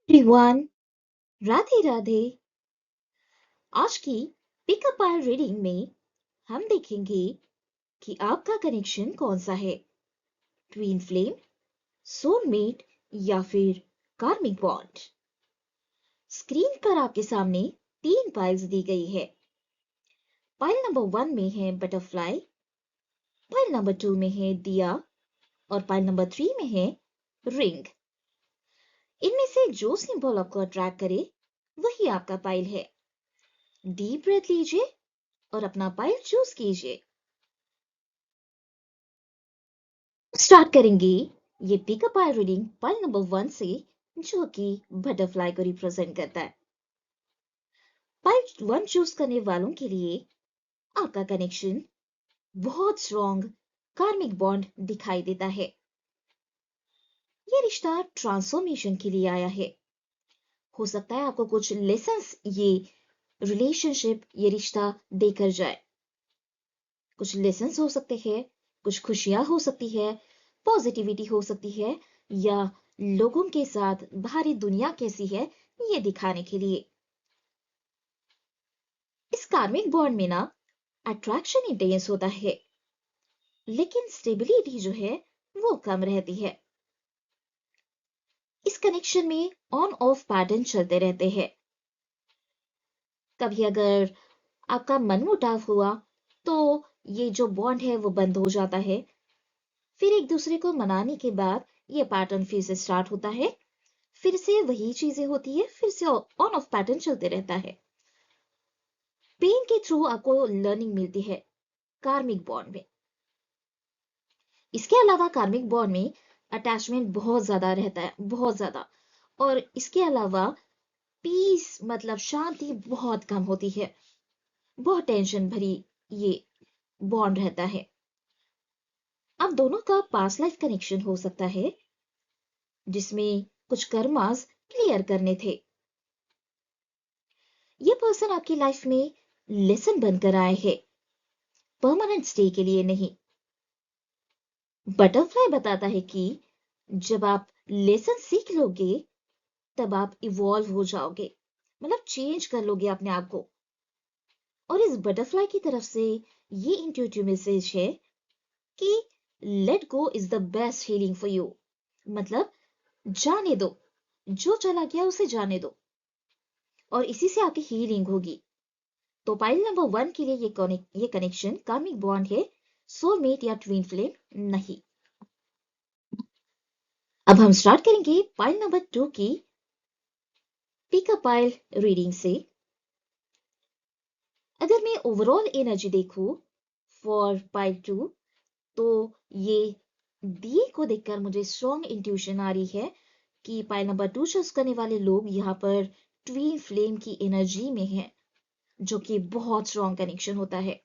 Everyone, Radhe Radhe. आज की pickup our reading में हम देखेंगे कि आपका कनेक्शन कौन सा है। ट्विन फ्लेम, सोलमेट या फिर कार्मिक बॉन्ड। स्क्रीन पर आपके सामने 3 पाइल्स दी गई है। पाइल नंबर 1 में है बटरफ्लाई, पाइल नंबर 2 में है दिया और पाइल नंबर 3 में है रिंग। इनमें से जो सिंबल आपको अट्रैक्ट करे वही आपका पाइल है। डीप ब्रेथ लीजिए और अपना पाइल चूज कीजिए। स्टार्ट करेंगे ये pick up our reading pile number 1 से, जो कि बटरफ्लाई को रिप्रेजेंट करता है। पाइल 1 चूज करने वालों के लिए आपका कनेक्शन बहुत स्ट्रॉन्ग कार्मिक बॉन्ड दिखाई देता है। ये रिश्ता ट्रांसफॉर्मेशन के लिए आया है। हो सकता है आपको कुछ लेसन्स ये रिलेशनशिप, ये रिश्ता देकर जाए। कुछ लेसन्स हो सकते हैं, कुछ खुशियां हो सकती है, पॉजिटिविटी हो सकती है, या लोगों के साथ बाहरी दुनिया कैसी है ये दिखाने के लिए। इस कार्मिक बॉन्ड में ना अट्रैक्शन इंटेंस होता है, लेकिन स्टेबिलिटी जो है वो कम रहती है। इस कनेक्शन में ऑन ऑफ पैटर्न चलते रहते हैं। कभी अगर आपका मनमुटाव हुआ तो ये जो बॉन्ड है वो बंद हो जाता है। फिर एक दूसरे को मनाने के बाद ये पैटर्न फिर से स्टार्ट होता है, फिर से वही चीजें होती है, फिर से ऑन ऑफ पैटर्न चलते रहता है। पेन के थ्रू आपको लर्निंग मिलती है कार्मिक बॉन्ड में। इसके अलावा कार्मिक बॉन्ड में अटैचमेंट बहुत ज्यादा रहता है, बहुत ज्यादा। और इसके अलावा पीस मतलब शांति बहुत कम होती है। बहुत टेंशन भरी ये बॉन्ड रहता है। अब दोनों का पास्ट लाइफ कनेक्शन हो सकता है, जिसमें कुछ कर्मास क्लियर करने थे। ये पर्सन आपकी लाइफ में लेसन बनकर आए हैं, परमानेंट स्टे के लिए नहीं। बटरफ्लाई बताता है कि जब आप लेसन सीख लोगे तब आप इवॉल्व हो जाओगे, मतलब चेंज कर लोगे अपने आप को। और इस बटरफ्लाई की तरफ से ये इंट्यूटिव मैसेज है कि let go is the best healing for you. मतलब जाने दो, जो चला गया उसे जाने दो, और इसी से आपकी हीलिंग होगी। तो पाइल नंबर 1 के लिए ये कनेक्शन कार्मिक बॉन्ड है, सोलमेट या ट्विन फ्लेम नहीं। अब हम स्टार्ट करेंगे पाइल नंबर 2 की पिकअप पाइल रीडिंग से। अगर मैं ओवरऑल एनर्जी देखूं फॉर पाइल 2, तो ये दिए को देखकर मुझे स्ट्रॉन्ग इंट्यूशन आ रही है कि पाइल नंबर 2 चूज करने वाले लोग यहाँ पर ट्विन फ्लेम की एनर्जी में हैं, जो कि बहुत स्ट्रॉन्ग कनेक्शन होता है।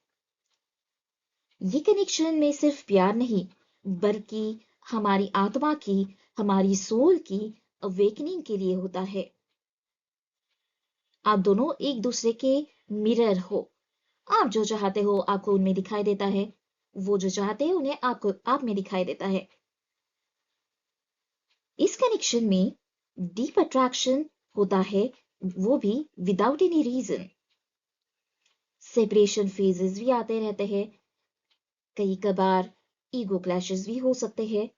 ये कनेक्शन में सिर्फ प्यार नहीं, बल्कि हमारी आत्मा की, हमारी सोल की अवेकनिंग के लिए होता है। आप दोनों एक दूसरे के मिरर हो। आप जो चाहते हो आपको उनमें दिखाई देता है, वो जो चाहते हैं उन्हें आपको आप में दिखाई देता है। इस कनेक्शन में डीप अट्रैक्शन होता है, वो भी without any reason. Separation phases भी आते रहते हैं, कई कबार ईगो क्लैशेस भी हो सकते हैं,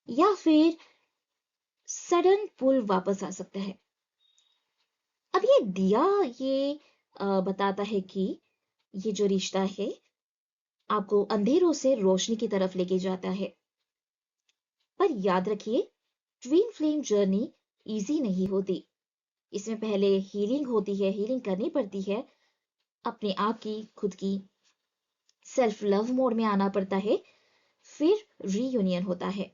या फिर सडन पुल वापस आ सकता है। अब ये दिया ये बताता है कि ये जो रिश्ता है आपको अंधेरों से रोशनी की तरफ लेके जाता है। पर याद रखिए, ट्विन फ्लेम जर्नी इजी नहीं होती। इसमें पहले हीलिंग होती है, हीलिंग करनी पड़ती है अपने आप की, खुद की। सेल्फ लव मोड में आना पड़ता है, फिर रीयूनियन होता है।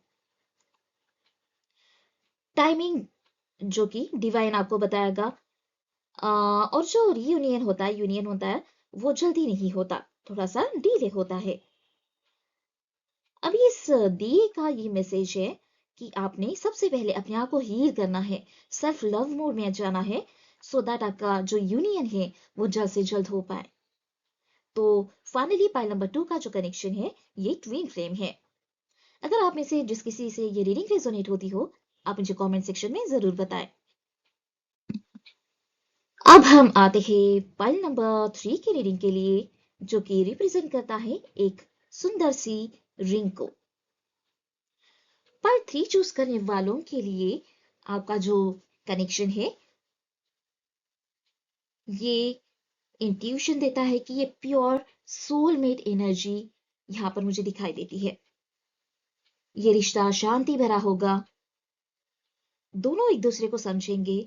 टाइमिंग जो कि डिवाइन आपको बताएगा। और जो रीयूनियन होता है, यूनियन होता है, वो जल्दी नहीं होता, थोड़ा सा डिले होता है। अभी इस दिए का ये मैसेज है कि आपने सबसे पहले अपने आप को हील करना है, सेल्फ लव मोड में जाना है, सो दैट आपका जो यूनियन है वो जल्द से जल्द हो पाए। तो फाइनली पाइल नंबर 2 का जो कनेक्शन है ये ट्विन फ्लेम है। अगर आप में से जिस किसी से ये रीडिंग रेजोनेट होती हो, आप मुझे कमेंट सेक्शन में जरूर बताएं। अब हम आते हैं पाइल नंबर 3 की रीडिंग के लिए, जो कि रिप्रेजेंट करता है एक सुंदर सी रिंग को। पाइल 3 चूज करने वालों के लिए आपका जो कनेक्शन है, ये इंट्यूशन देता है कि ये प्योर सोलमेट एनर्जी यहां पर मुझे दिखाई देती है। ये रिश्ता शांति भरा होगा, दोनों एक दूसरे को समझेंगे,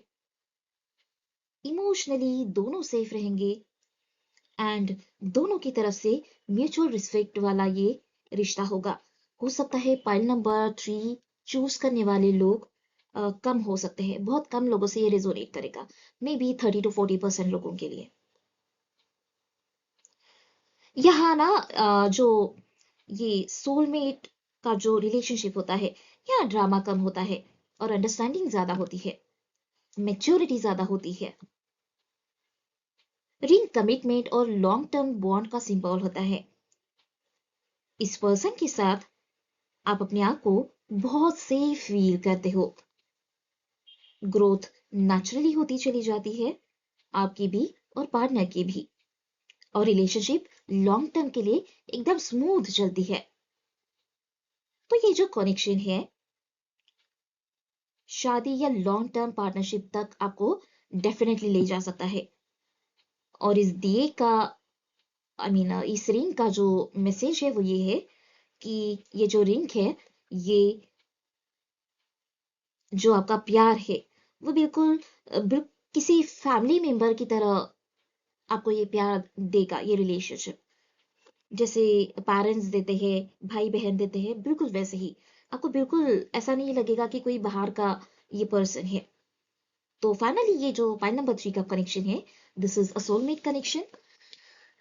इमोशनली दोनों सेफ रहेंगे एंड दोनों की तरफ से म्यूचुअल रिस्पेक्ट वाला ये रिश्ता होगा। हो सकता है पाइल नंबर 3 चूज करने वाले लोग कम हो सकते हैं, बहुत कम लोगों से ये रेजोनेट करेगा, मे बी 30 to 40% लोगों के लिए। यहाँ ना जो ये सोलमेट का जो रिलेशनशिप होता है, यहाँ ड्रामा कम होता है और अंडरस्टैंडिंग ज्यादा होती है, मैच्योरिटी ज्यादा होती है। रिंग कमिटमेंट और लॉन्ग टर्म बॉन्ड का सिंबल होता है। इस पर्सन के साथ आप अपने आप को बहुत सेफ फील करते हो, ग्रोथ नेचुरली होती चली जाती है, आपकी भी और पार्टनर की भी, और रिलेशनशिप लॉन्ग टर्म के लिए एकदम स्मूथ चलती है। तो ये जो कनेक्शन है शादी या लॉन्ग टर्म पार्टनरशिप तक आपको डेफिनेटली ले जा सकता है। और इस दिए का इस रिंग का जो मैसेज है वो ये है कि ये जो रिंग है, ये जो आपका प्यार है वो किसी फैमिली मेंबर की तरह आपको ये प्यार देगा। ये रिलेशनशिप जैसे पेरेंट्स देते हैं, भाई बहन देते हैं, बिल्कुल वैसे ही आपको बिल्कुल ऐसा नहीं लगेगा कि कोई बाहर का ये पर्सन है। तो फाइनली ये जो पाइल नंबर 3 का कनेक्शन है, this is a soulmate connection.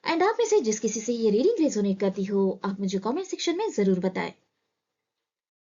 And आप में से जिस किसी से ये रीडिंग रेजोनेट करती हो, आप मुझे कमेंट सेक्शन में जरूर बताएं।